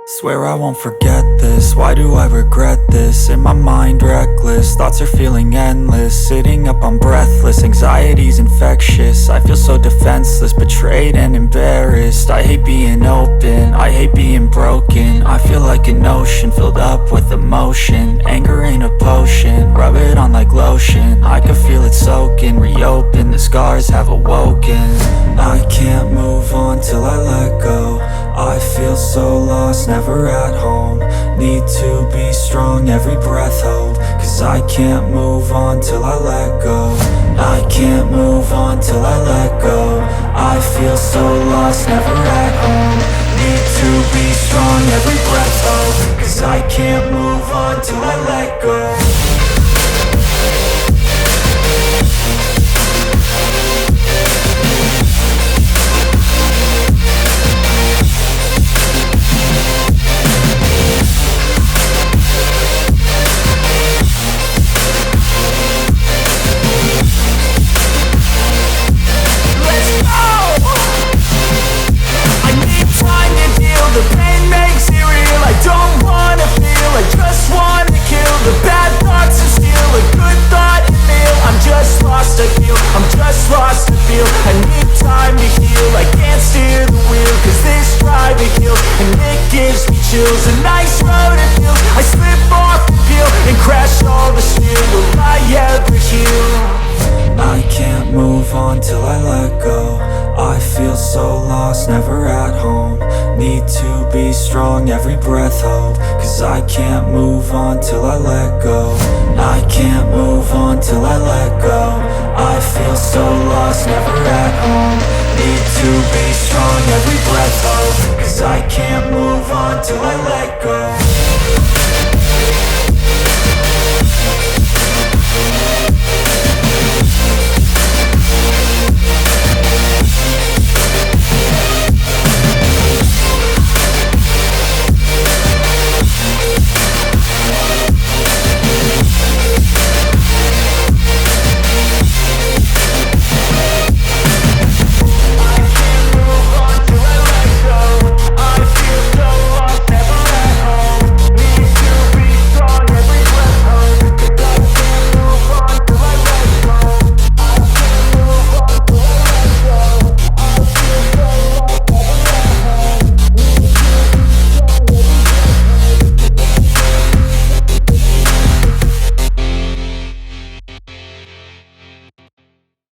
Swear I won't forget this, why do I regret this? In my mind reckless, thoughts are feeling endless. Sitting up I'm breathless, anxiety's infectious. I feel so defenseless, betrayed and embarrassed. I hate being open, I hate being broken. I feel like an ocean filled up with emotion. Anger ain't a potion, rub it on like lotion. I can feel it soaking, reopen, the scars have awoken. I can't move on till I let go. I feel so lost, never at home. Need to be strong, every breath hold. Cause I can't move on till I let go. I can't move on till I let go. I feel so lost, never at home. Need to be strong, every breath hold. Cause I can't move on till I let go. The pain makes it real, I don't wanna feel, I just wanna kill the bad thoughts and steal a good thought and meal. I'm just lost, I feel, I'm just lost, I feel. I need time to heal, I can't steer the wheel. Cause this drive it kills, and it gives me chills. A nice road it feels, I slip off and peel, and crash all the steel. Will I ever heal? I can't move on till I let go. I feel so lost, never at home. Need to be strong, every breath hold. Cause I can't move on till I let go. I can't move on till I let go. I feel so lost, never at home. Need to be strong, every breath hold. Cause I can't move on till I let go.